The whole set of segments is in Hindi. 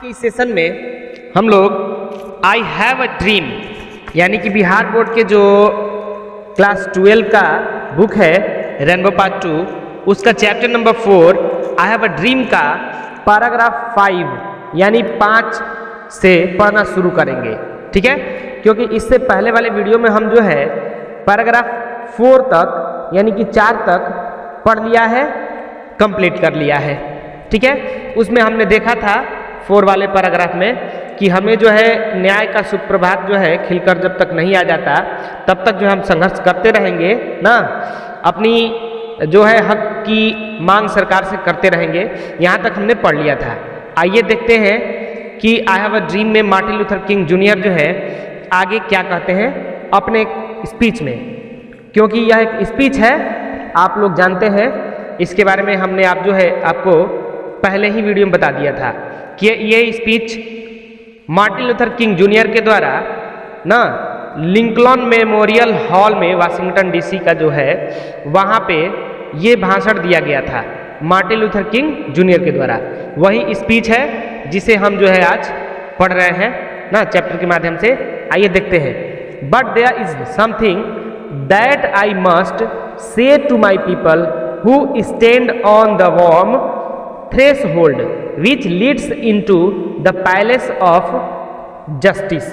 के इस सेशन में हम लोग आई हैव अ ड्रीम यानी कि बिहार बोर्ड के जो क्लास 12 का बुक है रेनबो पार्ट 2 उसका chapter number 4 I have a dream का पैराग्राफ 5 यानी 5 से पढ़ना शुरू करेंगे। ठीक है, क्योंकि इससे पहले वाले वीडियो में हम जो है पैराग्राफ 4 तक यानी कि 4 तक पढ़ लिया है, कंप्लीट कर लिया है। ठीक है, उसमें हमने देखा था 4 वाले पैराग्राफ में कि हमें जो है न्याय का सुप्रभात जो है खिलकर जब तक नहीं आ जाता तब तक जो हम संघर्ष करते रहेंगे ना, अपनी जो है हक की मांग सरकार से करते रहेंगे। यहाँ तक हमने पढ़ लिया था। आइए देखते हैं कि आई हैव अ ड्रीम में मार्टिन लूथर किंग जूनियर जो है आगे क्या कहते हैं अपने स्पीच में, क्योंकि यह एक स्पीच है, आप लोग जानते हैं इसके बारे में हमने आप जो है आपको पहले ही वीडियो में बता दिया था कि ये speech Martin Luther king junior के द्वारा ना लिंकन मेमोरियल हॉल में वाशिंगटन डीसी का जो है वहाँ पे ये भाषण दिया गया था मार्टिन लूथर किंग जूनियर के द्वारा। वही स्पीच है जिसे हम जो है आज पढ़ रहे हैं ना चैप्टर के माध्यम से। आइए देखते हैं। But there is something that I must say to my people who stand on the warm threshold which leads into the palace of justice.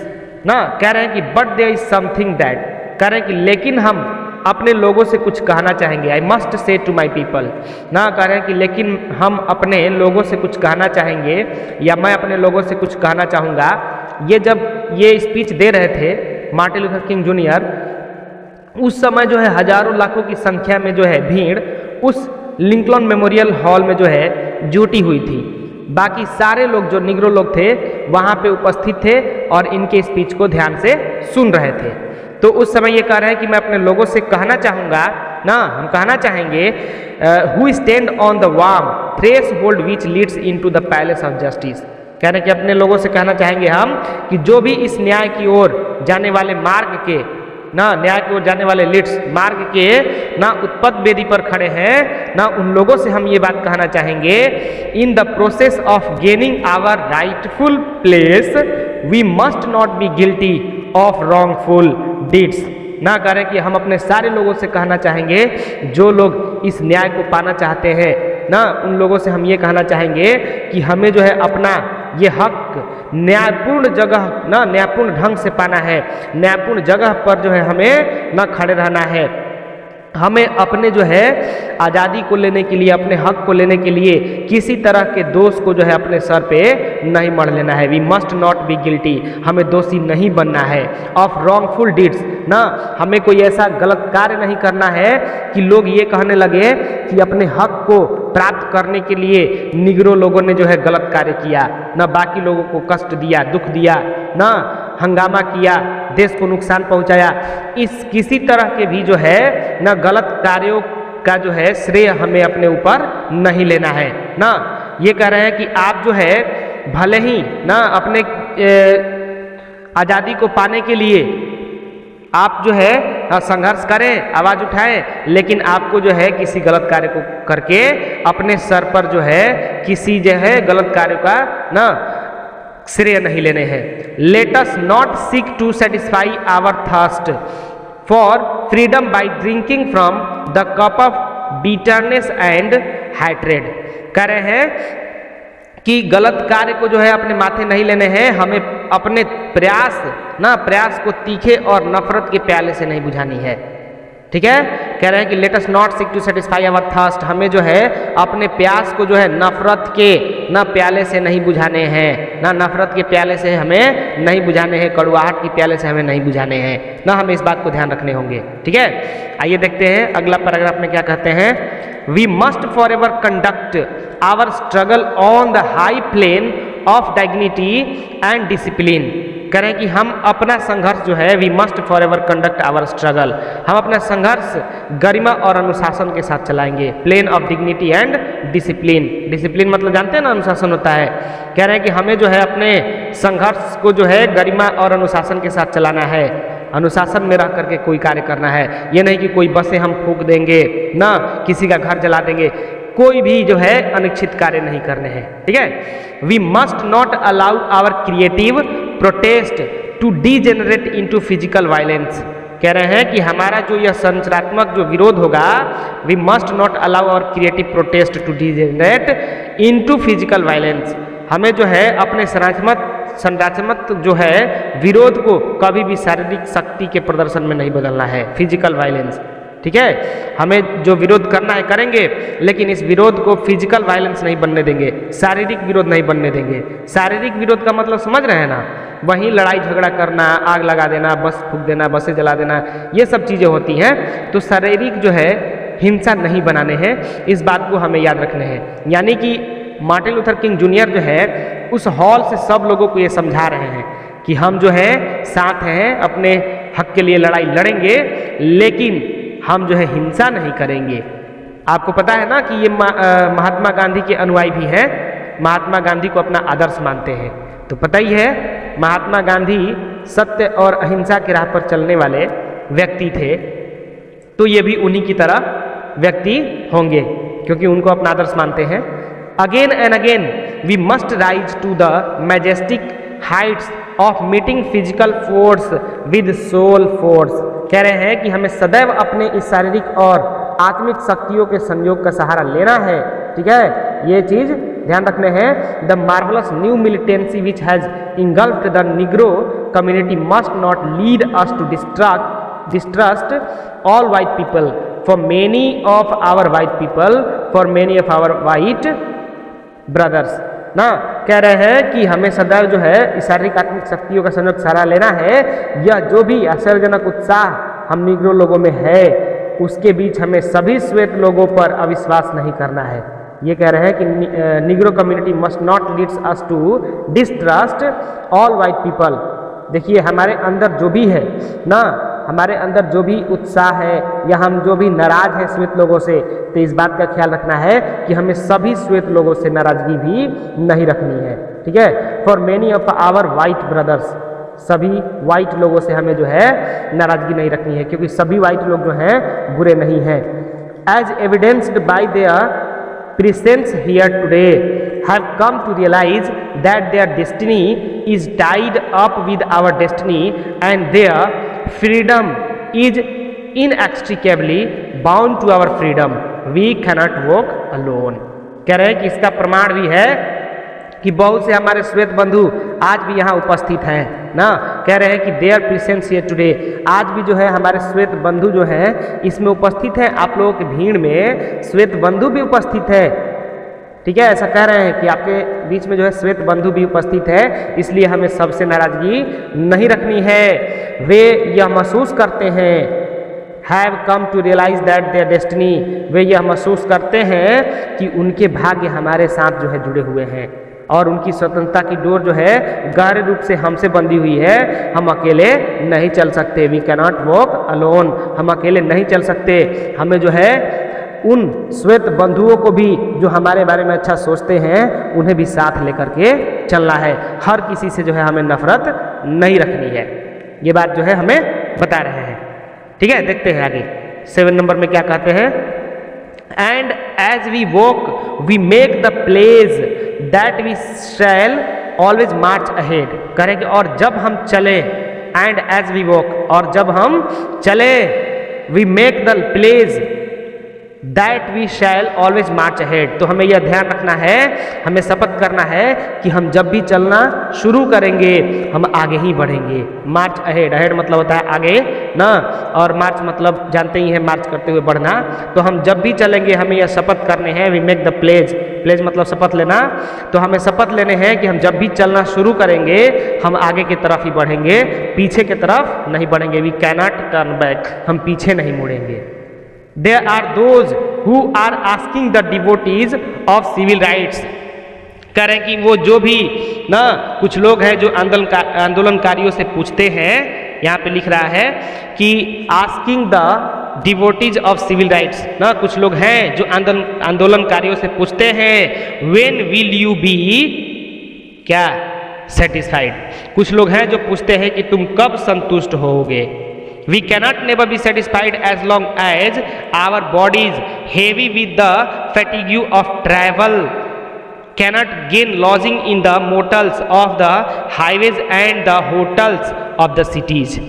ना कह रहे हैं कि but there is something that, कह रहे हैं कि लेकिन हम अपने लोगों से कुछ कहना चाहेंगे। I must say to my people, ना कह रहे हैं कि लेकिन हम अपने लोगों से कुछ कहना चाहेंगे या मैं अपने लोगों से कुछ कहना चाहूँगा। ये जब ये स्पीच दे रहे थे मार्टिन लूथर किंग जूनियर, उस समय जो है हजारों लाखों की संख्या में जो है भीड़ उस लिंकन मेमोरियल हॉल में जो है जुटी हुई थी। बाकी सारे लोग जो निग्रो लोग थे वहाँ पे उपस्थित थे और इनके स्पीच को ध्यान से सुन रहे थे। तो उस समय ये कह रहे हैं कि मैं अपने लोगों से कहना चाहूँगा ना, हम कहना चाहेंगे who stand on the warm threshold which leads into the palace of justice. कह रहे हैं कि अपने लोगों से कहना चाहेंगे हम कि जो भी इस न्याय की ओर जाने वाले मार्ग के ना, न्याय की ओर जाने वाले लीड्स मार्ग के ना उत्पत्त वेदी पर खड़े हैं ना, उन लोगों से हम ये बात कहना चाहेंगे in the process of gaining our rightful place we must not be guilty of wrongful deeds. ना करें कि हम अपने सारे लोगों से कहना चाहेंगे जो लोग इस न्याय को पाना चाहते हैं ना, उन लोगों से हम ये कहना चाहेंगे कि हमें जो है अपना ये हक न्यायपूर्ण जगह ना, न्यायपूर्ण ढंग से पाना है। न्यायपूर्ण जगह पर जो है हमें ना खड़े रहना है। हमें अपने जो है आज़ादी को लेने के लिए, अपने हक को लेने के लिए किसी तरह के दोष को जो है अपने सर पे नहीं मढ़ लेना है। We must not be guilty, हमें दोषी नहीं बनना है। ऑफ रॉन्गफुल डीड्स, ना हमें कोई ऐसा गलत कार्य नहीं करना है कि लोग ये कहने लगे कि अपने हक को प्राप्त करने के लिए निग्रो लोगों ने जो है गलत कार्य किया, ना बाकी लोगों को कष्ट दिया, दुख दिया, ना हंगामा किया, देश को नुकसान पहुंचाया। इस किसी तरह के भी जो है ना गलत कार्यों का जो है श्रेय हमें अपने ऊपर नहीं लेना है। ना ये कह रहे हैं कि आप जो है भले ही ना अपने आज़ादी को पाने के लिए आप जो है संघर्ष करें, आवाज़ उठाएं, लेकिन आपको जो है किसी गलत कार्य को करके अपने सर पर जो है किसी जो है गलत कार्य का ना श्रेय नहीं लेने हैं। Let us not seek to satisfy our thirst for freedom by drinking from the cup of bitterness and hatred. कह रहे हैं कि गलत कार्य को जो है अपने माथे नहीं लेने हैं, हमें अपने प्रयास को तीखे और नफरत के प्याले से नहीं बुझानी है। ठीक है, कह रहे हैं कि let us not seek to satisfy our thirst, हमें जो है अपने प्यास को जो है नफरत के ना प्याले से नहीं बुझाने हैं, ना नफरत के प्याले से हमें नहीं बुझाने हैं, कड़वाहट के प्याले से हमें नहीं बुझाने हैं, ना हमें इस बात को ध्यान रखने होंगे। ठीक है, आइए देखते हैं अगला पैराग्राफ में क्या कहते हैं। We must for ever conduct our struggle on the high plane of डाइग्निटी and discipline. करें कि हम अपना संघर्ष जो है we must for ever conduct our struggle, हम अपना संघर्ष गरिमा और अनुशासन के साथ चलाएंगे। Plane of dignity and discipline, discipline मतलब जानते हैं ना अनुशासन होता है। कह रहे हैं कि हमें जो है अपने संघर्ष को जो है गरिमा और अनुशासन के साथ चलाना है। अनुशासन में रह करके कोई कार्य करना है, ये नहीं कि कोई बसें हम फूंक देंगे ना, किसी का घर जला देंगे। कोई भी जो है अनिच्छित कार्य नहीं करने हैं, ठीक है। We must not allow our creative protest to degenerate into physical violence. कह रहे हैं कि हमारा जो यह संरचनात्मक जो विरोध होगा, we must not allow our creative protest to degenerate into physical violence. हमें जो है अपने संरचनात्मक जो है विरोध को कभी भी शारीरिक शक्ति के प्रदर्शन में नहीं बदलना है, फिजिकल वायलेंस, ठीक है। हमें जो विरोध करना है करेंगे, लेकिन इस विरोध को फिजिकल वायलेंस नहीं बनने देंगे, शारीरिक विरोध नहीं बनने देंगे। शारीरिक विरोध का मतलब समझ रहे हैं ना, वहीं लड़ाई झगड़ा करना, आग लगा देना, बस फूंक देना, बसें जला देना, ये सब चीज़ें होती हैं। तो शारीरिक जो है हिंसा नहीं बनाने हैं, इस बात को हमें याद रखने हैं। यानी कि मार्टिन लूथर किंग जूनियर जो है उस हॉल से सब लोगों को ये समझा रहे हैं कि हम जो है साथ हैं, अपने हक के लिए लड़ाई लड़ेंगे, लेकिन हम जो है हिंसा नहीं करेंगे। आपको पता है ना कि ये महात्मा गांधी के अनुयायी भी हैं, महात्मा गांधी को अपना आदर्श मानते हैं। तो पता ही है महात्मा गांधी सत्य और अहिंसा की राह पर चलने वाले व्यक्ति थे, तो ये भी उन्हीं की तरह व्यक्ति होंगे क्योंकि उनको अपना आदर्श मानते हैं। Again and again we must rise to the majestic heights of meeting physical force with soul force. कह रहे हैं कि हमें सदैव अपने इस शारीरिक और आत्मिक शक्तियों के संयोग का सहारा लेना है, ठीक है। ये चीज ध्यान रखने हैं। The marvellous new militancy which has इंगल्फ्ड the Negro community must not lead us to distrust all white people, for many of our white people, for many of our white brothers। ना कह रहे हैं कि हमें सदैव जो है शारीरिक आत्मिक शक्तियों का संयोग सहारा लेना है। यह जो भी आश्चर्यजनक उत्साह हम निग्रो लोगों में है, उसके बीच हमें सभी श्वेत लोगों पर अविश्वास नहीं करना है। ये कह रहे हैं कि Negro community must not leads us to distrust all white people. देखिए हमारे अंदर जो भी है ना, हमारे अंदर जो भी उत्साह है या हम जो भी नाराज हैं श्वेत लोगों से, तो इस बात का ख्याल रखना है कि हमें सभी श्वेत लोगों से नाराजगी भी नहीं रखनी है, ठीक है। For many of our white brothers, सभी वाइट लोगों से हमें जो है नाराजगी नहीं रखनी है, क्योंकि सभी वाइट लोग जो हैं बुरे नहीं हैं। As evidenced by their presence here today have come to realize that their destiny is tied up with our destiny and their freedom is inextricably bound to our freedom. We cannot walk alone। कह रहे हैं कि इसका प्रमाण भी है कि बहुत से हमारे श्वेत बंधु आज भी यहाँ उपस्थित हैं ना। कह रहे हैं कि देयर प्रेजेंस हियर टुडे, आज भी जो है हमारे श्वेत बंधु जो हैं इसमें उपस्थित हैं। आप लोगों की भीड़ में श्वेत बंधु भी उपस्थित है, ठीक है। ऐसा कह रहे हैं कि आपके बीच में जो है श्वेत बंधु भी उपस्थित है, इसलिए हमें सबसे नाराजगी नहीं रखनी है। वे यह महसूस करते हैं, have come to realise that their destiny, वे यह महसूस करते हैं कि उनके भाग्य हमारे साथ जो है जुड़े हुए हैं और उनकी स्वतंत्रता की डोर जो है गहरे रूप से हमसे बंधी हुई है। हम अकेले नहीं चल सकते। वी कैनॉट वॉक अलोन, हम अकेले नहीं चल सकते। हमें जो है उन श्वेत बंधुओं को भी जो हमारे बारे में अच्छा सोचते हैं, उन्हें भी साथ लेकर के चलना है। हर किसी से जो है हमें नफरत नहीं रखनी है। ये बात जो है हमें बता रहे हैं, ठीक है। देखते हैं आगे 7 नंबर में क्या कहते हैं। And as we walk we make the place that we shall always march ahead. करेंगे और जब हम चले, एंड एज वी वॉक, और जब हम चले, we make the place that we shall always march ahead. तो हमें यह ध्यान रखना है, हमें शपथ करना है कि हम जब भी चलना शुरू करेंगे हम आगे ही बढ़ेंगे। मार्च अहेड, अहेड मतलब होता है आगे ना, और मार्च मतलब जानते ही हैं मार्च करते हुए बढ़ना। तो हम जब भी चलेंगे हमें यह शपथ करने हैं। We make the pledge, pledge मतलब शपथ लेना। तो हमें शपथ लेने हैं कि हम जब भी चलना शुरू करेंगे हम आगे की तरफ ही बढ़ेंगे, पीछे की तरफ नहीं बढ़ेंगे। वी कैनॉट टर्न बैक, हम पीछे नहीं मुड़ेंगे। There are those who are asking the devotees of civil rights। कह रहे हैं कि वो जो भी ना, कुछ लोग हैं जो आंदोलनकारियों से पूछते हैं, यहाँ पे लिख रहा है कि asking the devotees of civil rights ना, कुछ लोग हैं जो आंदोलनकारियों से पूछते हैं व्हेन विल यू बी क्या सेटिस्फाइड। कुछ लोग हैं जो पूछते हैं कि तुम कब संतुष्ट होगे। We cannot never be satisfied as long as our bodies heavy with the fatigue of travel, cannot gain lodging in the motels of the highways and the hotels of the cities।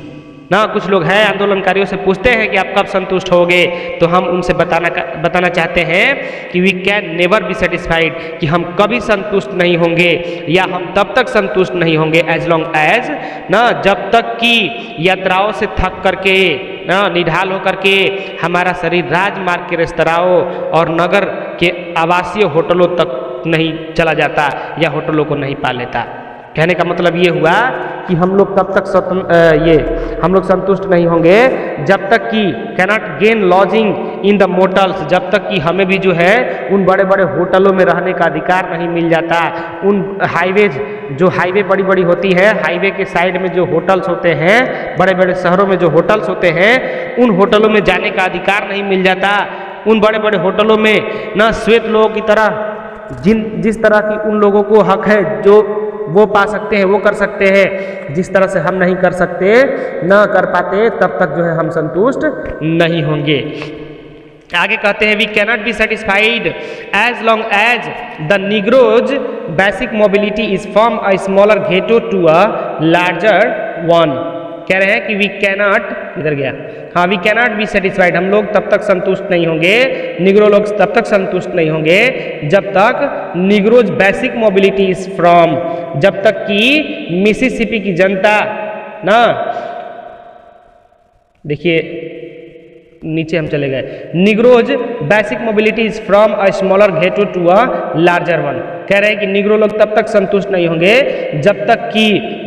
ना कुछ लोग हैं आंदोलनकारियों से पूछते हैं कि आप कब संतुष्ट होगे, तो हम उनसे बताना चाहते हैं कि we can never be satisfied, कि हम कभी संतुष्ट नहीं होंगे या हम तब तक संतुष्ट नहीं होंगे एज लॉन्ग एज ना जब तक कि यात्राओं से थक करके ना निढाल होकर के हमारा शरीर राजमार्ग के रेस्तराओं और नगर के आवासीय होटलों तक नहीं चला जाता या होटलों को नहीं पा लेता। कहने का मतलब ये हुआ कि हम लोग तब तक हम लोग संतुष्ट नहीं होंगे जब तक कि cannot gain lodging in the motels, जब तक कि हमें भी जो है उन बड़े बड़े होटलों में रहने का अधिकार नहीं मिल जाता। उन हाईवेज जो हाईवे बड़ी बड़ी होती है, हाईवे के साइड में जो होटल्स होते हैं, बड़े बड़े शहरों में जो होटल्स होते हैं, उन होटलों में जाने का अधिकार नहीं मिल जाता। उन बड़े बड़े होटलों में न श्वेत लोगों की तरह जिस तरह की उन लोगों को हक है जो वो पा सकते हैं, वो कर सकते हैं, जिस तरह से हम नहीं कर सकते, न कर पाते, तब तक जो है हम संतुष्ट नहीं होंगे। आगे कहते हैं we cannot be satisfied as long as the Negro's basic mobility is from a smaller ghetto to a larger one. कह रहे हैं कि वी कैनॉट, इधर गया, हाँ, वी कैनॉट बी सेटिस्फाइड, हम लोग तब तक संतुष्ट नहीं होंगे, निग्रो लोग तब तक संतुष्ट नहीं होंगे जब तक Negroes basic mobility is from, जब तक कि मिसिसिपी की जनता ना, देखिए नीचे हम चले गए, Negro's basic mobility is from a smaller ghetto to a larger one. कह रहे हैं कि निग्रो लोग तब तक संतुष्ट नहीं होंगे जब तक कि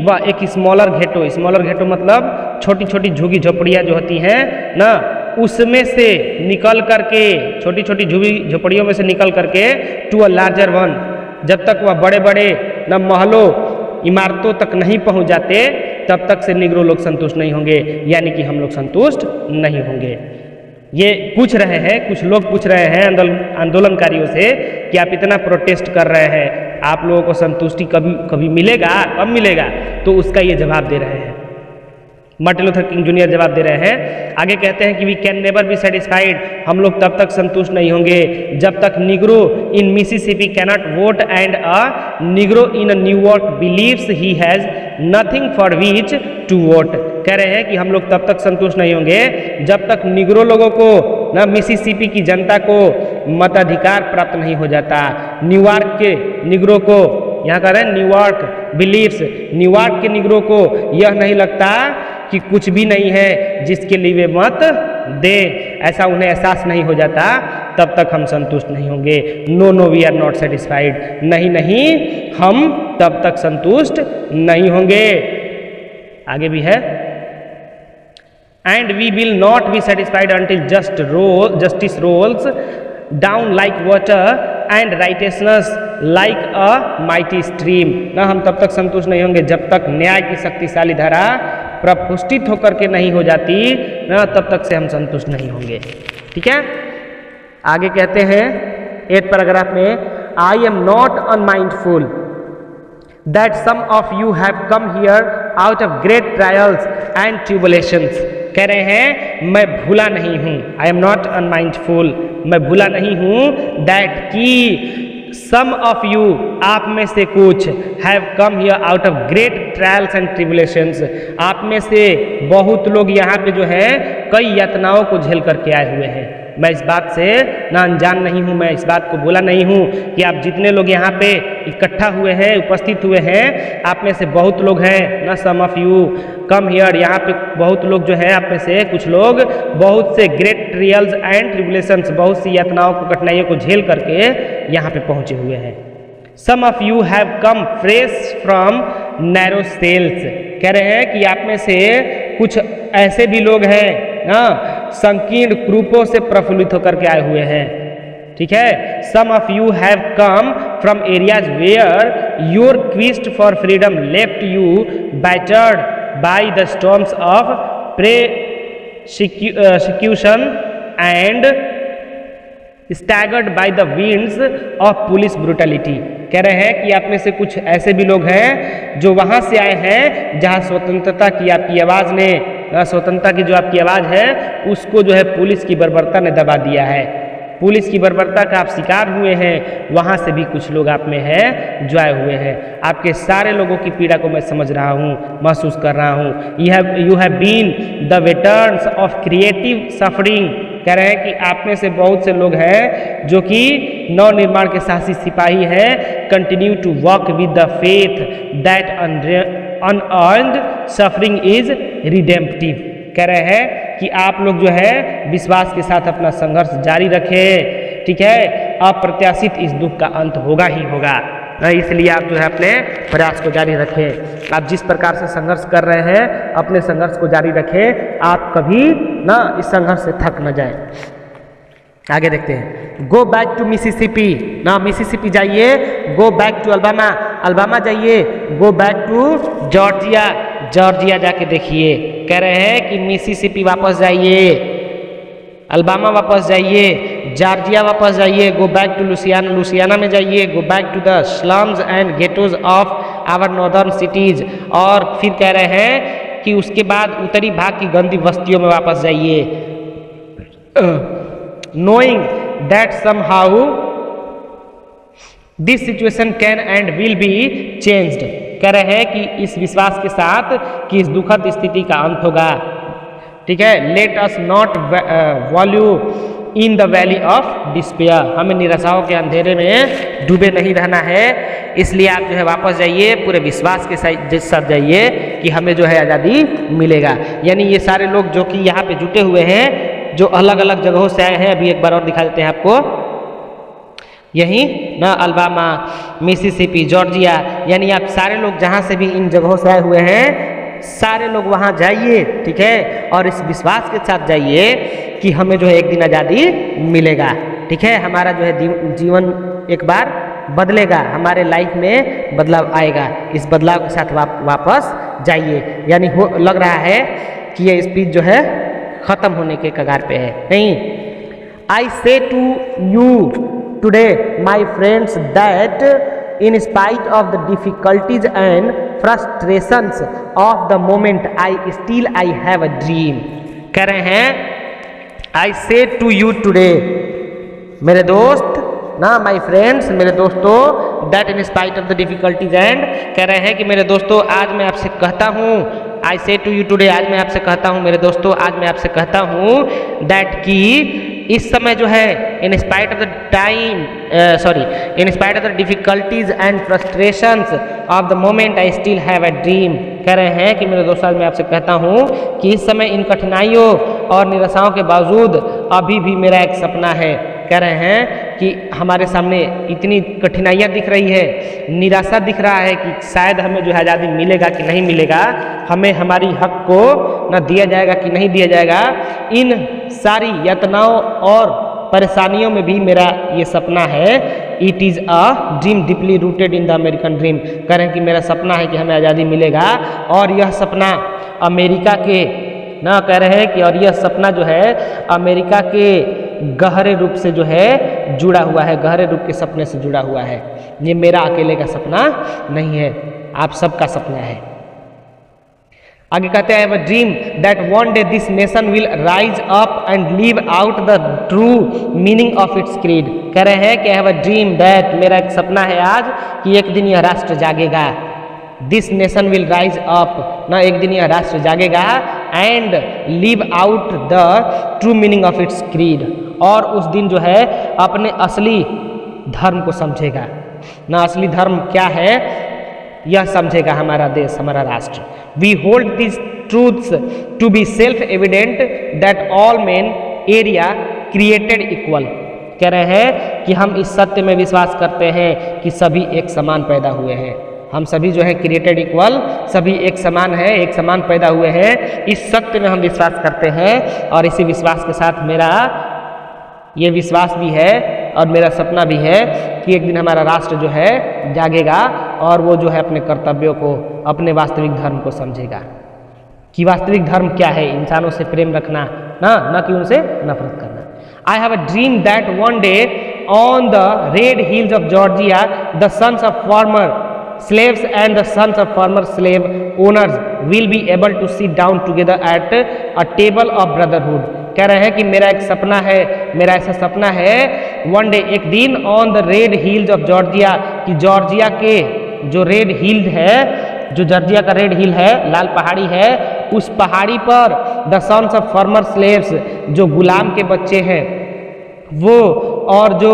वह एक स्मॉलर घेटो मतलब छोटी छोटी झुग्गी झोपड़ियाँ जो होती हैं ना, उसमें से निकल करके, छोटी छोटी झुग्गी झोपड़ियों में से निकल करके टू अ लार्जर वन, जब तक वह बड़े बड़े न महलों इमारतों तक नहीं पहुंच जाते तब तक से निग्रो लोग संतुष्ट नहीं होंगे, यानी कि हम लोग संतुष्ट नहीं होंगे। ये पूछ रहे हैं, कुछ लोग पूछ रहे हैं आंदोलनकारियों से कि आप इतना प्रोटेस्ट कर रहे हैं, आप लोगों को संतुष्टि कभी मिलेगा, कब मिलेगा? तो उसका ये जवाब दे रहे हैं, मार्टिन लूथर किंग जूनियर जवाब दे रहे हैं। आगे कहते हैं कि we can never be satisfied, हम लोग तब तक संतुष्ट नहीं होंगे जब तक Negro in Mississippi cannot vote and a Negro in New York believes he has nothing for which to vote. कह रहे हैं कि हम लोग तब तक संतुष्ट नहीं होंगे जब तक निग्रो लोगों को ना, मिसिसिपी की जनता को मताधिकार प्राप्त नहीं हो जाता। न्यूयॉर्क के निग्रो को, यहाँ कह रहे हैं न्यूयॉर्क बिलीव्स, न्यूयॉर्क के निग्रो को यह नहीं लगता कि कुछ भी नहीं है जिसके लिए वे मत दे, ऐसा उन्हें एहसास नहीं हो जाता, तब तक हम संतुष्ट नहीं होंगे। No we are not satisfied, नहीं हम तब तक संतुष्ट नहीं होंगे। आगे भी है, and we will not be satisfied until justice roles down like water and राइटेसनेस like a mighty stream. ना हम तब तक संतुष्ट नहीं होंगे जब तक न्याय की शक्तिशाली धारा प्रपुष्टित होकर के नहीं हो जाती, ना तब तक से हम संतुष्ट नहीं होंगे। ठीक है, आगे कहते हैं 8 पैराग्राफ में, I am not unmindful that some of you have come here out of great trials and tribulations। कह रहे हैं मैं भूला नहीं हूँ, I am not unmindful, मैं भूला नहीं हूँ, that कि some of you, आप में से कुछ, have come here out of great trials and tribulations, आप में से बहुत लोग यहाँ पे जो है कई यातनाओं को झेल करके आए हुए हैं। मैं इस बात से ना अनजान नहीं हूँ, मैं इस बात को भूला नहीं हूँ कि आप जितने लोग यहाँ पे इकट्ठा हुए हैं, उपस्थित हुए हैं, आप में से बहुत लोग हैं ना, सम ऑफ यू कम हियर, यहाँ पे बहुत लोग जो है, आप में से कुछ लोग बहुत से ग्रेट ट्रियल्स एंड ट्रिबुलेशंस, बहुत सी यातनाओं को, कठिनाइयों को झेल करके यहाँ पे पहुँचे हुए हैं। सम of you have come fresh from narrow sales. कह रहे हैं कि आप में से कुछ ऐसे भी लोग हैं ना, संकीर्ण क्रूपों से प्रफुल्लित होकर के आए हुए हैं। ठीक है, सम of you have come from areas where your क्विस्ट for freedom left you battered by the storms of persecution and staggered by the winds of police brutality। कह रहे हैं कि आप में से कुछ ऐसे भी लोग हैं जो वहाँ से आए हैं जहाँ स्वतंत्रता की आपकी आवाज़ ने, स्वतंत्रता की जो आपकी आवाज़ है उसको जो है पुलिस की बर्बरता ने दबा दिया है। पुलिस की बर्बरता का आप शिकार हुए हैं, वहाँ से भी कुछ लोग आप में है जुड़े हुए हैं। आपके सारे लोगों की पीड़ा को मैं समझ रहा हूँ, महसूस कर रहा हूँ। You have been the वेटर्न्स of creative suffering. कह रहे हैं कि आप में से बहुत से लोग हैं जो कि नव निर्माण के साहसी सिपाही हैं। Continue to work with the faith that unearned suffering is redemptive. कह रहे हैं कि आप लोग जो है विश्वास के साथ अपना संघर्ष जारी रखें, ठीक है। अप्रत्याशित इस दुख का अंत होगा ही होगा, इसलिए आप जो है अपने प्रयास को जारी रखें। आप जिस प्रकार से संघर्ष कर रहे हैं अपने संघर्ष को जारी रखें, आप कभी ना इस संघर्ष से थक न जाए। आगे देखते हैं। गो बैक टू मिसिसिपी, ना मिसिसिपी जाइए। Go back to Alabama, Alabama जाइए। Go back to Georgia, Georgia जाके देखिए। कह रहे हैं कि मिसिसिपी वापस जाइए, अल्बामा वापस जाइए, जॉर्जिया वापस जाइए। Go back to Louisiana, Louisiana में जाइए। Go back to the slums and ghettos of our northern cities. और फिर कह रहे हैं कि उसके बाद उत्तरी भाग की गंदी बस्तियों में वापस जाइए। Knowing that somehow this situation can and will be changed. कह रहे हैं कि इस विश्वास के साथ कि इस दुखद स्थिति का अंत होगा, ठीक है। Late us not value in the valley of despair. हमें निराशाओं के अंधेरे में डूबे नहीं रहना है, इसलिए आप जो है वापस जाइए, पूरे विश्वास के साथ जाइए कि हमें जो है आज़ादी मिलेगा। यानी ये सारे लोग जो कि यहाँ पे जुटे हुए हैं, जो अलग अलग जगहों से आए हैं, अभी एक बार और दिखा देते हैं आपको। यही ना अल्बामा, मिसिसिपी, जॉर्जिया, यानी आप सारे लोग जहाँ से भी इन जगहों से आए हुए हैं सारे लोग वहाँ जाइए, ठीक है। और इस विश्वास के साथ जाइए कि हमें जो है एक दिन आज़ादी मिलेगा, ठीक है। हमारा जो है जीवन एक बार बदलेगा, हमारे लाइफ में बदलाव आएगा। इस बदलाव के साथ वापस जाइए। यानी लग रहा है कि ये स्पीच जो है ख़त्म होने के कगार पे है। नहीं, I say to you today my friends that in spite of the difficulties and frustrations of the moment I have a dream। कह रहे हैं I say to you today, मेरे दोस्त ना, माई फ्रेंड्स, मेरे दोस्तों, that in spite of the difficulties and, कह रहे हैं कि मेरे दोस्तों आज मैं आपसे कहता हूँ, I say to you today, आज मैं आपसे कहता हूँ मेरे दोस्तों, आज मैं आपसे कहता हूँ that कि इस समय जो है in spite of the in spite of the difficulties and frustrations of the moment I still have a dream. कह रहे हैं कि मेरे दोस्तों आज मैं आपसे कहता हूँ कि इस समय इन कठिनाइयों और निराशाओं के बावजूद अभी भी मेरा एक सपना है। कह रहे हैं कि हमारे सामने इतनी कठिनाइयाँ दिख रही है, निराशा दिख रहा है कि शायद हमें जो है आज़ादी मिलेगा कि नहीं मिलेगा, हमें हमारी हक को न दिया जाएगा कि नहीं दिया जाएगा। इन सारी यातनाओं और परेशानियों में भी मेरा ये सपना है। It is a dream deeply rooted in the American dream. कह रहे हैं कि मेरा सपना है कि हमें आज़ादी मिलेगा, और यह सपना अमेरिका के ना, कह रहे हैं कि और यह सपना जो है अमेरिका के गहरे रूप से जो है जुड़ा हुआ है, गहरे रूप के सपने से जुड़ा हुआ है। ये मेरा अकेले का सपना नहीं है, आप सबका सपना है। आगे कहते हैं, I have a dream that one day this nation will rise up and live out the true meaning of its creed। कह रहे हैं कि I have a dream that, मेरा एक सपना है आज कि एक दिन यह राष्ट्र जागेगा। This nation will rise up, ना, एक दिन यह राष्ट्र जागेगा, and live out the true meaning of its creed, और उस दिन जो है अपने असली धर्म को समझेगा ना। असली धर्म क्या है यह समझेगा हमारा देश, हमारा राष्ट्र। We hold this truths to be self evident that all men are created equal. कह रहे हैं कि हम इस सत्य में विश्वास करते हैं कि सभी एक समान पैदा हुए हैं। हम सभी जो है क्रिएटेड इक्वल, सभी एक समान है, एक समान पैदा हुए हैं। इस सत्य में हम विश्वास करते हैं, और इसी विश्वास के साथ मेरा ये विश्वास भी है और मेरा सपना भी है कि एक दिन हमारा राष्ट्र जो है जागेगा, और वो जो है अपने कर्तव्यों को, अपने वास्तविक धर्म को समझेगा। कि वास्तविक धर्म क्या है? इंसानों से प्रेम रखना, ना कि उनसे नफरत करना। I have a dream that one day on the red hills of Georgia the sons of former slaves and the sons of former slave owners will be able to sit down together at a table of brotherhood। कह रहे हैं कि मेरा एक सपना है, मेरा ऐसा सपना है वन डे, एक दिन, on the red hills of Georgia, कि जॉर्जिया के जो रेड हिल है, जो जॉर्जिया का रेड हिल है, लाल पहाड़ी है, उस पहाड़ी पर the sons of former slaves, जो गुलाम के बच्चे हैं वो, और जो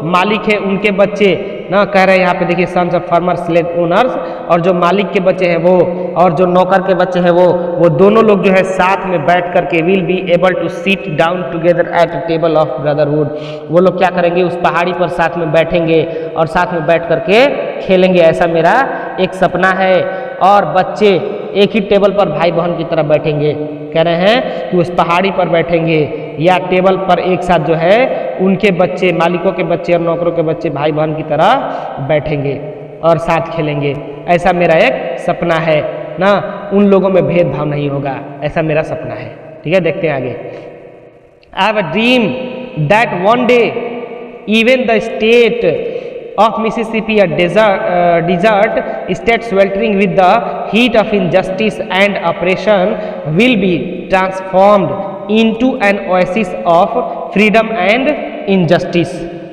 मालिक है उनके बच्चे ना, कह रहे हैं यहाँ पे देखिए sons of former slave owners, और जो मालिक के बच्चे हैं वो और जो नौकर के बच्चे हैं वो दोनों लोग जो है साथ में बैठ करके will be able to sit down together at table of brotherhood. वो लोग क्या करेंगे, उस पहाड़ी पर साथ में बैठेंगे और साथ में बैठ करके खेलेंगे, ऐसा मेरा एक सपना है। और बच्चे एक ही टेबल पर भाई बहन की तरह बैठेंगे, कह रहे हैं कि उस पहाड़ी पर बैठेंगे या टेबल पर एक साथ जो है उनके बच्चे, मालिकों के बच्चे और नौकरों के बच्चे भाई बहन की तरह बैठेंगे और साथ खेलेंगे, ऐसा मेरा एक सपना है ना। उन लोगों में भेदभाव नहीं होगा, ऐसा मेरा सपना है। ठीक है, देखते हैं आगे। आई have a dream that one day even the state of Mississippi, a desert state sweltering with the heat of injustice and oppression, will be transformed into an oasis of freedom and injustice।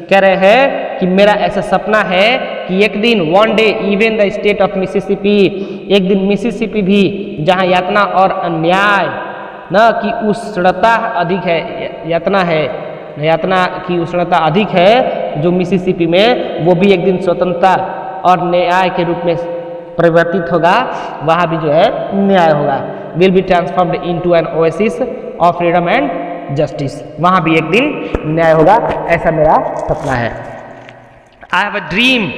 कह रहे हैं कि मेरा ऐसा सपना है कि एक दिन, one day even the state of Mississippi, एक दिन मिसिसिपी भी, जहाँ यातना और अन्याय न की उष्णता अधिक है, यातना की उष्णता अधिक है जो मिसिसिपी में, वो भी एक दिन स्वतंत्रता और न्याय के रूप में परिवर्तित होगा, वहाँ भी जो है न्याय होगा। Will be transformed into an oasis of freedom and justice, वहाँ भी एक दिन न्याय होगा, ऐसा मेरा सपना है। I have a dream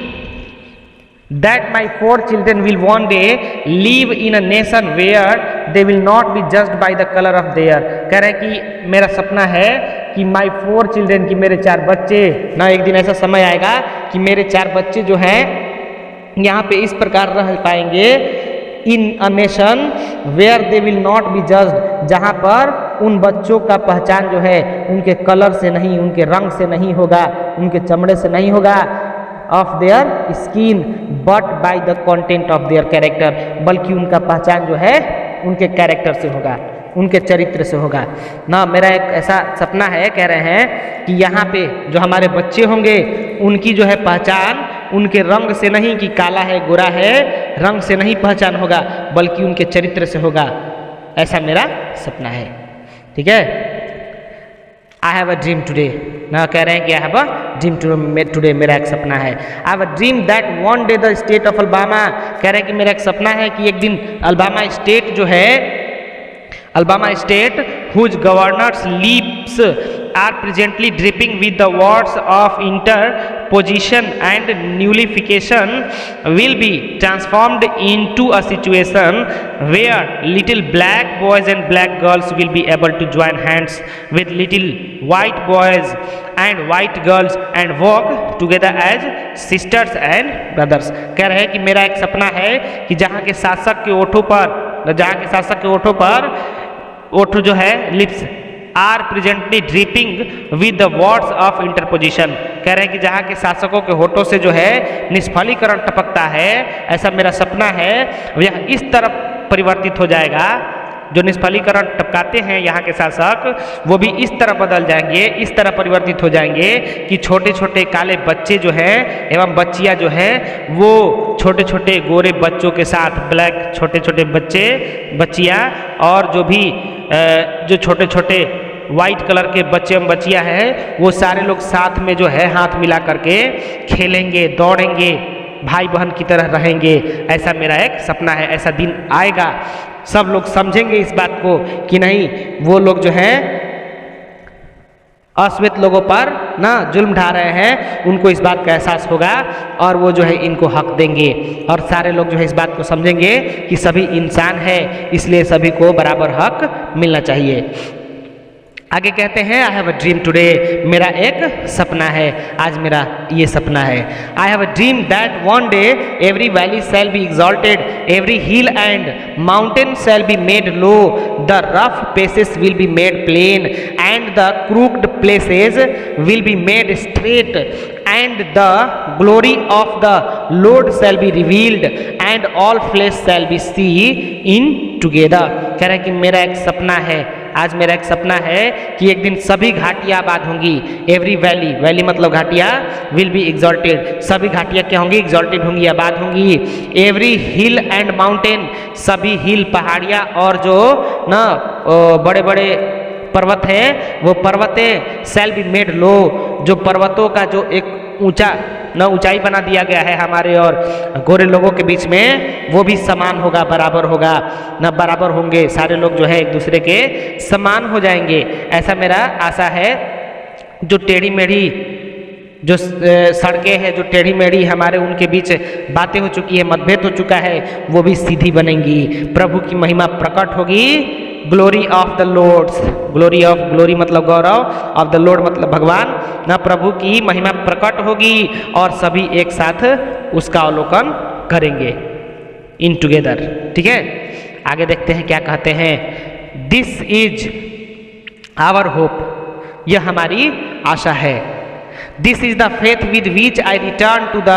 that my 4 children will one day live in a nation where they will not be judged by the color of their, कह रहे हैं कि मेरा सपना है कि my 4 children, कि मेरे 4 बच्चे ना, एक दिन ऐसा समय आएगा कि मेरे 4 बच्चे जो हैं यहाँ पे इस प्रकार रह पाएंगे, इन a nation where they will not be judged, जहाँ पर उन बच्चों का पहचान जो है उनके कलर से नहीं, उनके रंग से नहीं होगा, उनके चमड़े से नहीं होगा, of their skin but by the content of their character, बल्कि उनका पहचान जो है उनके कैरेक्टर से होगा, उनके चरित्र से होगा ना। मेरा एक ऐसा सपना है, कह रहे हैं कि यहाँ पे जो हमारे बच्चे होंगे उनकी जो है पहचान उनके रंग से नहीं, कि काला है गोरा है, रंग से नहीं पहचान होगा, बल्कि उनके चरित्र से होगा, ऐसा मेरा सपना है। ठीक है, I have a dream today ना, कह रहे हैं कि आई हैव अ ड्रीम टुडे, मेरा एक सपना है। I have a dream that one day the state of Alabama, कह रहे हैं कि मेरा एक सपना है कि एक दिन अल्बामा स्टेट जो है, Alabama state whose governors lips are presently dripping with the words of interposition and nullification, will be transformed into a situation where little black boys and black girls will be able to join hands with little white boys and white girls and walk together as sisters and brothers। कह रहे हैं कि मेरा एक सपना है कि जहाँ के शासक के ओठों पर ओठ जो है lips are presently dripping with the words of interposition, कह रहे हैं कि जहाँ के शासकों के होठों से जो है निष्फलीकरण टपकता है, ऐसा मेरा सपना है। यह इस तरफ परिवर्तित हो जाएगा, जो निष्फलीकरण टपकाते हैं यहाँ के शासक, वो भी इस तरह बदल जाएंगे, इस तरह परिवर्तित हो जाएंगे कि छोटे छोटे काले बच्चे जो हैं एवं बच्चियाँ जो हैं वो छोटे छोटे गोरे बच्चों के साथ, ब्लैक छोटे छोटे बच्चे बच्चियाँ और जो छोटे छोटे वाइट कलर के बच्चे एवं बच्चियाँ हैं वो सारे लोग साथ में जो है हाथ मिला करके खेलेंगे, दौड़ेंगे, भाई बहन की तरह रहेंगे, ऐसा मेरा एक सपना है। ऐसा दिन आएगा, सब लोग समझेंगे इस बात को कि नहीं, वो लोग जो हैं अश्वेत लोगों पर ना जुल्म ढा रहे हैं, उनको इस बात का एहसास होगा और वो जो है इनको हक देंगे, और सारे लोग जो है इस बात को समझेंगे कि सभी इंसान है, इसलिए सभी को बराबर हक मिलना चाहिए। आगे कहते हैं I have a dream today, मेरा एक सपना है, आज मेरा ये सपना है। I have a dream that one day every valley shall be exalted, every hill and mountain shall be made low, the rough places will be made plain and the crooked places will be made straight and the glory of the Lord shall be revealed and all flesh shall be see in together. कह रहे हैं कि मेरा एक सपना है आज मेरा एक सपना है कि एक दिन सभी घाटियाँ आबाद होंगी। एवरी वैली, वैली मतलब घाटियाँ, विल बी एग्जॉल्टेड, सभी घाटियाँ क्या होंगी? एग्जॉल्टेड होंगी, आबाद होंगी। एवरी हिल एंड माउंटेन, सभी हिल पहाड़ियाँ और जो ना बड़े बड़े पर्वत है वो पर्वतें शैल बी मेड लो, जो पर्वतों का जो एक ऊंचा न ऊंचाई बना दिया गया है हमारे और गोरे लोगों के बीच में, वो भी समान होगा, बराबर होगा, न बराबर होंगे, सारे लोग जो है एक दूसरे के समान हो जाएंगे। ऐसा मेरा आशा है। जो टेढ़ी मेढ़ी जो सड़कें हैं, जो टेढ़ी मेढ़ी हमारे उनके बीच बातें हो चुकी है, मतभेद हो चुका है, वो भी सीधी बनेंगी। प्रभु की महिमा प्रकट होगी। Glory of the Lord's, glory of, glory मतलब गौरव, ऑफ द लॉर्ड मतलब भगवान, ना प्रभु की महिमा प्रकट होगी और सभी एक साथ उसका अवलोकन करेंगे इन टुगेदर। ठीक है, आगे देखते हैं क्या कहते हैं। दिस इज आवर होप, यह हमारी आशा है। This is the faith with which I return to the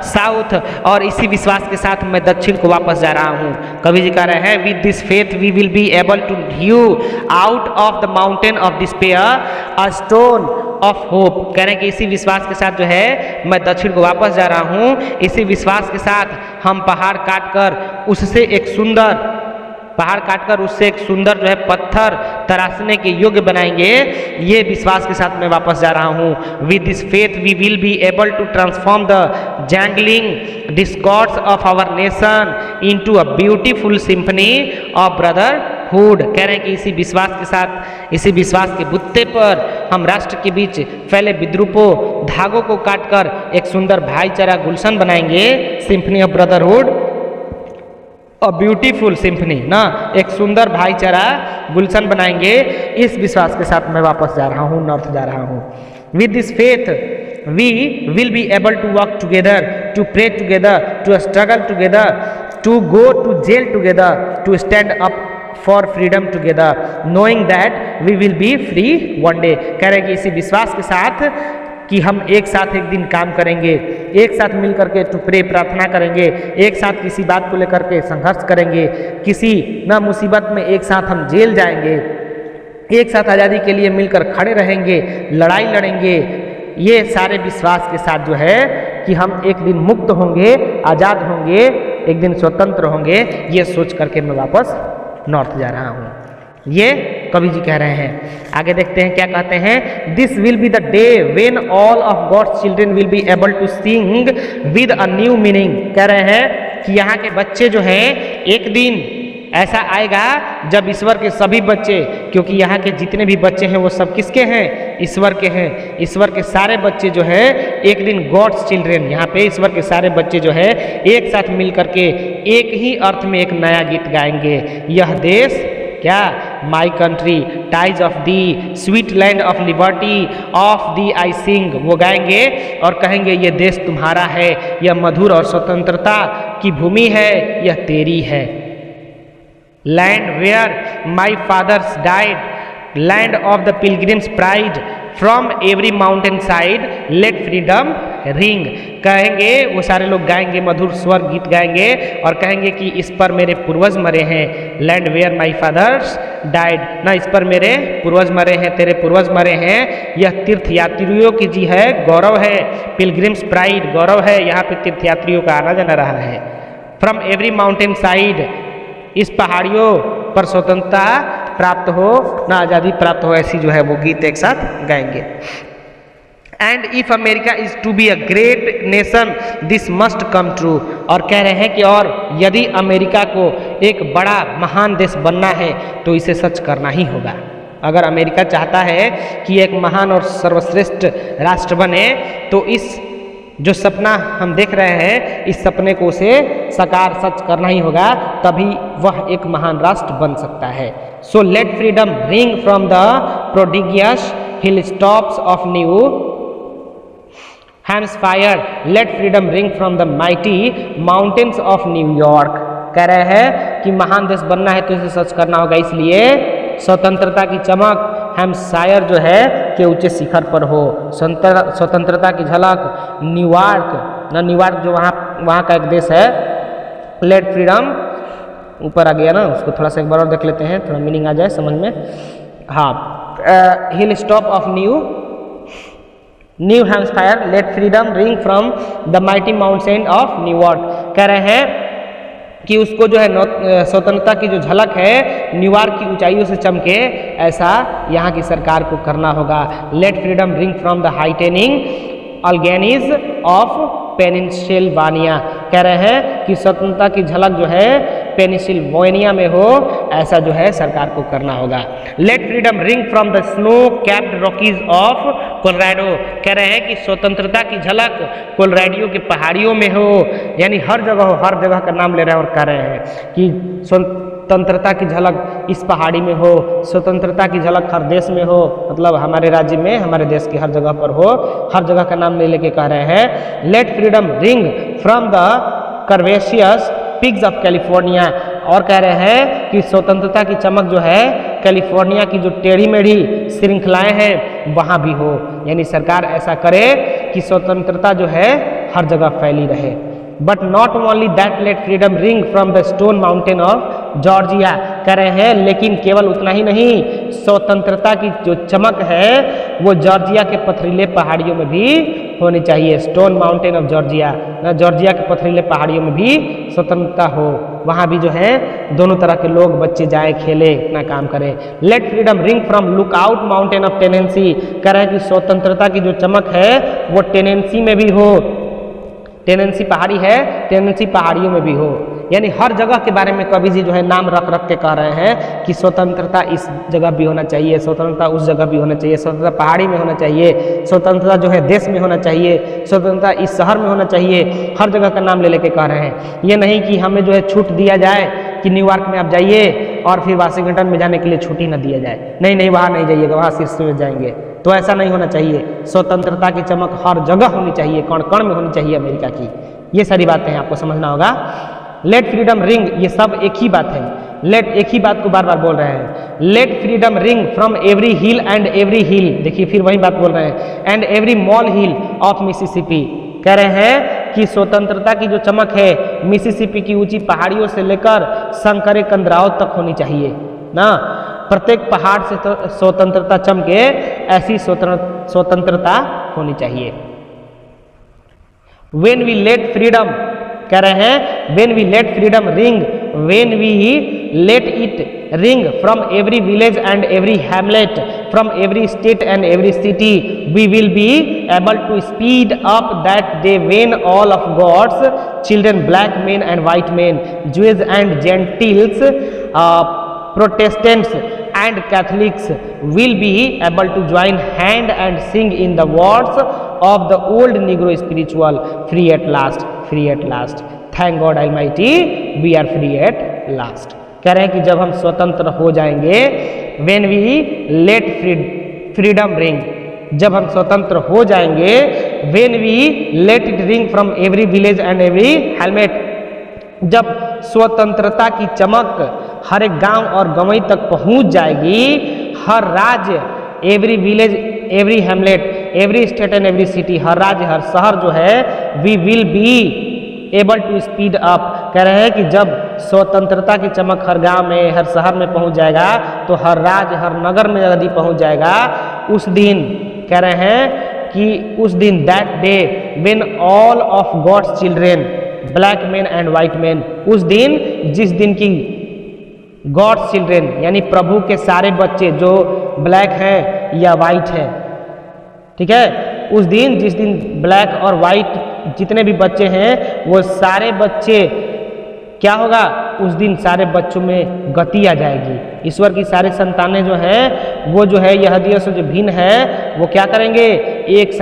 south, और इसी विश्वास के साथ मैं दक्षिण को वापस जा रहा हूँ। कवि जी कह रहे हैं with this faith we will be able to due out of the mountain of despair a stone of hope. कह रहे हैं कि इसी विश्वास के साथ जो है मैं दक्षिण को वापस जा रहा हूँ। इसी विश्वास के साथ हम पहाड़ काटकर उससे एक सुंदर उससे एक सुंदर जो है पत्थर तराशने के योग्य बनाएंगे। ये विश्वास के साथ मैं वापस जा रहा हूँ। With this faith we will be able to transform the jangling discords of our nation into a beautiful symphony of brotherhood. कह रहे हैं कि इसी विश्वास के साथ, इसी विश्वास के बुत्ते पर हम राष्ट्र के बीच फैले विद्रूपों धागों को काटकर एक सुंदर भाईचारा गुलशन बनाएंगे। Symphony of brotherhood, a beautiful symphony ना, एक सुंदर भाईचारा गुलशन बनाएंगे। इस विश्वास के साथ मैं वापस जा रहा हूँ, नॉर्थ जा रहा हूँ। With this faith we will be able to work together, to pray together, to struggle together, to go to jail together, to stand up for freedom together, knowing that we will be free one day. कह रहे हैं कि इसी विश्वास के साथ कि हम एक साथ एक दिन काम करेंगे, एक साथ मिल करके टू प्रे, प्रार्थना करेंगे, एक साथ किसी बात को लेकर के संघर्ष करेंगे, किसी ना मुसीबत में एक साथ हम जेल जाएंगे, एक साथ आज़ादी के लिए मिलकर खड़े रहेंगे, लड़ाई लड़ेंगे। ये सारे विश्वास के साथ जो है कि हम एक दिन मुक्त होंगे, आज़ाद होंगे, एक दिन स्वतंत्र होंगे, ये सोच करके मैं वापस नॉर्थ जा रहा हूँ। ये कवि जी कह रहे हैं। आगे देखते हैं क्या कहते हैं। This will be the day when all of God's children will be able to sing with a new meaning. कह रहे हैं कि यहाँ के बच्चे जो हैं, एक दिन ऐसा आएगा जब ईश्वर के सभी बच्चे, क्योंकि यहाँ के जितने भी बच्चे हैं वो सब किसके हैं? ईश्वर के हैं। ईश्वर के सारे बच्चे जो है एक दिन गॉड्स चिल्ड्रन, यहाँ पे ईश्वर के सारे बच्चे जो है एक साथ मिल करके एक ही अर्थ में एक नया गीत गाएंगे। यह देश क्या? My country, ties of the, sweet land of liberty, of the आई सिंग। वो गाएंगे और कहेंगे ये देश तुम्हारा है, यह मधुर और स्वतंत्रता की भूमि है, यह तेरी है। Land where my fathers died, land of the pilgrims' pride, from every mountain side let freedom ring. कहेंगे, वो सारे लोग गाएंगे, मधुर स्वर गीत गाएंगे और कहेंगे कि इस पर मेरे पूर्वज मरे हैं। Land where my fathers died, ना इस पर मेरे पूर्वज मरे हैं, तेरे पूर्वज मरे हैं। यह तीर्थ यात्रियों की जी है, गौरव है। पिलग्रिम्स प्राइड, गौरव है, यहाँ पे तीर्थ यात्रियों का आना जाना रहा है। फ्रॉम एवरी माउंटेन साइड, इस पहाड़ियों पर स्वतंत्रता प्राप्त हो, ना आज़ादी प्राप्त हो, ऐसी जो है वो गीत एक साथ गाएंगे। And if America is to be a great nation this must come true. और कह रहे हैं कि और यदि अमेरिका को एक बड़ा महान देश बनना है तो इसे सच करना ही होगा। अगर अमेरिका चाहता है कि एक महान और सर्वश्रेष्ठ राष्ट्र बने तो इस जो सपना हम देख रहे हैं, इस सपने को उसे साकार सच करना ही होगा, तभी वह एक महान राष्ट्र बन सकता है। So let freedom ring from the प्रोडिगियस hill tops of new हैम्सफायर, late freedom ring from the mighty mountains of New York. कह रहे हैं कि महान देश बनना है तो इसे सच करना होगा, इसलिए स्वतंत्रता की चमक हैम्पशायर जो है के ऊंचे शिखर पर हो। स्वतंत्रता की झलक न्यूयॉर्क, ना न्यूयॉर्क जो वहाँ का एक देश है। लेट फ्रीडम ऊपर आ गया ना, उसको थोड़ा सा एक बार और देख लेते हैं, थोड़ा मीनिंग आ जाए समझ में। हाँ, हिल stop of new Hampshire late freedom ring from the mighty mountain of New York. कह रहे हैं कि उसको जो है स्वतंत्रता की जो झलक है न्यूयॉर्क की ऊंचाइयों से चमके, ऐसा यहाँ की सरकार को करना होगा। Let freedom ring from the हाइटेनिंग अल्गेनीज of पेनिसिल्वानिया। कह रहे हैं कि स्वतंत्रता की झलक जो है पेनिसिल्वानिया में हो, ऐसा जो है सरकार को करना होगा। Let freedom ring from the snow capped Rockies of Colorado. कह रहे हैं कि स्वतंत्रता की झलक कोलोराडो के पहाड़ियों में हो, यानी हर जगह हो, हर जगह का नाम ले रहे हैं और कह रहे हैं कि स्वतंत्रता की झलक इस पहाड़ी में हो, स्वतंत्रता की झलक हर देश में हो, मतलब हमारे राज्य में, हमारे देश की हर जगह पर हो, हर जगह का नाम ले लेके कह रहे हैं। Late freedom ring from the कर्वेशियस pigs of California. और कह रहे हैं कि स्वतंत्रता की चमक जो है कैलिफोर्निया की जो टेढ़ी मेढ़ी श्रृंखलाएं हैं वहाँ भी हो, यानी सरकार ऐसा करे कि स्वतंत्रता जो है हर जगह फैली रहे। But not only that let freedom ring from the Stone Mountain of Georgia. कह रहे हैं लेकिन केवल उतना ही नहीं, स्वतंत्रता की जो चमक है वो जॉर्जिया के पथरीले पहाड़ियों में भी होनी चाहिए। Stone Mountain of Georgia, Georgia के पथरीले पहाड़ियों में भी स्वतंत्रता हो, वहाँ भी जो है दोनों तरह के लोग, बच्चे जाए खेले, अपना काम करें। Let freedom ring from Lookout Mountain of Tennessee. कह रहे हैं कि स्वतंत्रता की जो चमक है वो टेनेंसी में भी हो, टेनेंसी पहाड़ी है, टेनेंसी पहाड़ियों में भी हो, यानी हर जगह के बारे में कवि जी जो है नाम रख रख के कह रहे हैं कि स्वतंत्रता इस जगह भी होना चाहिए, स्वतंत्रता उस जगह भी होना चाहिए, स्वतंत्रता पहाड़ी में होना चाहिए, स्वतंत्रता जो है देश में होना चाहिए, स्वतंत्रता इस शहर में होना चाहिए, हर जगह का नाम ले लेके कह रहे हैं। ये नहीं कि हमें जो है छूट दिया जाए कि न्यूयॉर्क में आप जाइए और फिर वाशिंगटन में जाने के लिए छुट्टी न दिया जाए, नहीं नहीं वहाँ नहीं जाइएगा, वहाँ शीर्ष में जाएंगे, तो ऐसा नहीं होना चाहिए। स्वतंत्रता की चमक हर जगह होनी चाहिए, कण कण में होनी चाहिए अमेरिका की। ये सारी बातें हैं आपको समझना होगा। लेट फ्रीडम रिंग, ये सब एक ही बात है, लेट एक ही बात को बार बार बोल रहे हैं। Late freedom ring from every hill and every हिल, देखिए फिर वही बात बोल रहे हैं, and every mall hill of Mississippi. कह रहे हैं कि स्वतंत्रता की जो चमक है मिसिसिपी की ऊंची पहाड़ियों से लेकर संकरे कंदराव तक होनी चाहिए ना, प्रत्येक पहाड़ से तो स्वतंत्रता चमके, ऐसी स्वतंत्रता होनी चाहिए। When we let freedom, कह रहे हैं when we let freedom ring, when we let it ring from every village and every hamlet, from every state and every city, we will be able to speed up that day when all of God's children, black men and white men, Jews and Gentiles, Protestants and Catholics, will be able to join hand and sing in the words of the old Negro spiritual, free at last, free at last, thank God Almighty, we are free at last। कह रहे हैं कि जब हम स्वतंत्र हो जाएंगे, when we let freedom ring, जब हम स्वतंत्र हो जाएंगे, when we let it ring from every village and every hamlet, जब स्वतंत्रता की चमक हर एक गांव और गंवई तक पहुंच जाएगी, हर राज्य, every village, every Hamlet, every state and every city, हर राज्य, हर शहर जो है, we will be able to speed up. कह रहे हैं कि जब स्वतंत्रता की चमक हर गांव में, हर शहर में पहुंच जाएगा, तो हर राज्य, हर नगर में यदि पहुंच जाएगा, उस दिन कह रहे हैं कि उस दिन, that day when all of God's children, black man and white man, उस दिन, जिस दिन की गॉड्स चिल्ड्रेन यानी प्रभु के सारे बच्चे जो ब्लैक हैं या वाइट हैं, ठीक है, उस दिन, जिस दिन ब्लैक और वाइट जितने भी बच्चे हैं वो सारे बच्चे, क्या होगा उस दिन, सारे बच्चों में गति आ जाएगी। ईश्वर की सारी संतानें जो हैं वो जो है यहूदियों से जो भिन्न है वो क्या करेंगे, एक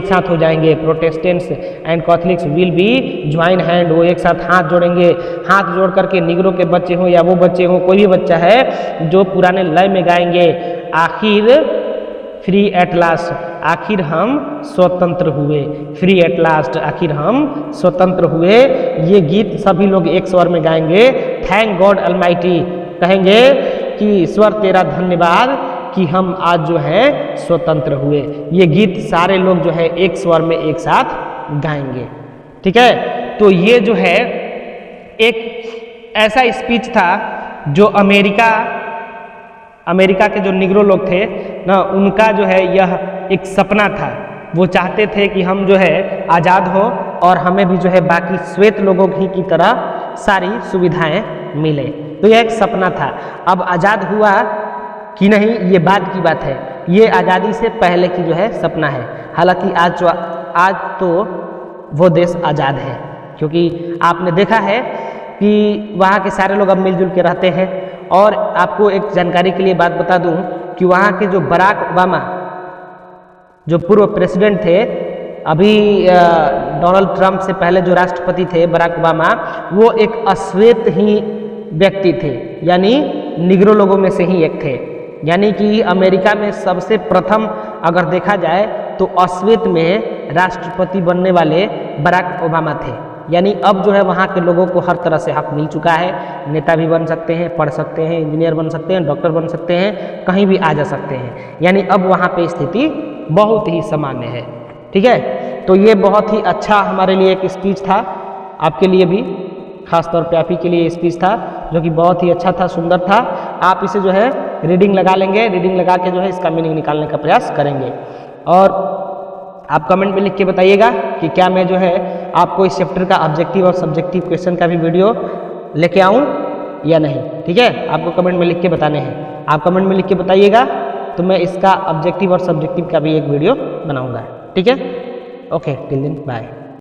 साथ हो जाएंगे। Protestants and Catholics will be join hand, वो एक साथ हाथ जोड़ेंगे, हाथ जोड़ करके निगरों के बच्चे हों या वो बच्चे हों, कोई भी बच्चा है जो पुराने लय में गाएंगे, आखिर फ्री एट लास्ट, आखिर हम स्वतंत्र हुए, फ्री एट लास्ट, आखिर हम स्वतंत्र हुए। ये गीत सभी लोग एक स्वर में गाएंगे, थैंक गॉड अलमाइटी, कहेंगे कि ईश्वर तेरा धन्यवाद कि हम आज जो है स्वतंत्र हुए। ये गीत सारे लोग जो है एक स्वर में एक साथ गाएंगे, ठीक है। तो ये जो है एक ऐसा स्पीच था जो अमेरिका अमेरिका के जो निग्रो लोग थे ना, उनका जो है यह एक सपना था। वो चाहते थे कि हम जो है आज़ाद हो और हमें भी जो है बाकी श्वेत लोगों की तरह सारी सुविधाएं मिले। तो यह एक सपना था। अब आज़ाद हुआ कि नहीं ये बाद की बात है, ये आज़ादी से पहले की जो है सपना है। हालांकि आज तो वो देश आज़ाद है, क्योंकि आपने देखा है कि वहाँ के सारे लोग अब मिलजुल के रहते हैं। और आपको एक जानकारी के लिए बात बता दूं कि वहाँ के जो बराक ओबामा जो पूर्व प्रेसिडेंट थे, अभी डोनाल्ड ट्रंप से पहले जो राष्ट्रपति थे बराक ओबामा, वो एक अश्वेत ही व्यक्ति थे, यानी निग्रो लोगों में से ही एक थे। यानी कि अमेरिका में सबसे प्रथम अगर देखा जाए तो अश्वेत में राष्ट्रपति बनने वाले बराक ओबामा थे। यानी अब जो है वहाँ के लोगों को हर तरह से हक मिल चुका है। नेता भी बन सकते हैं, पढ़ सकते हैं, इंजीनियर बन सकते हैं, डॉक्टर बन सकते हैं, कहीं भी आ जा सकते हैं। यानी अब वहाँ पे स्थिति बहुत ही सामान्य है। ठीक है, तो ये बहुत ही अच्छा हमारे लिए एक स्पीच था, आपके लिए भी, खास तौर पे आप ही के लिए स्पीच था, जो कि बहुत ही अच्छा था, सुंदर था। आप इसे जो है रीडिंग लगा लेंगे, रीडिंग लगा के जो है इसका मीनिंग निकालने का प्रयास करेंगे। और आप कमेंट में लिख के बताइएगा कि क्या मैं जो है आपको इस चैप्टर का ऑब्जेक्टिव और सब्जेक्टिव क्वेश्चन का भी वीडियो लेके आऊँ या नहीं। ठीक है, आपको कमेंट में लिख के बताने हैं। आप कमेंट में लिख के बताइएगा तो मैं इसका ऑब्जेक्टिव और सब्जेक्टिव का भी एक वीडियो बनाऊँगा। ठीक है, ओके, टिल देन बाय।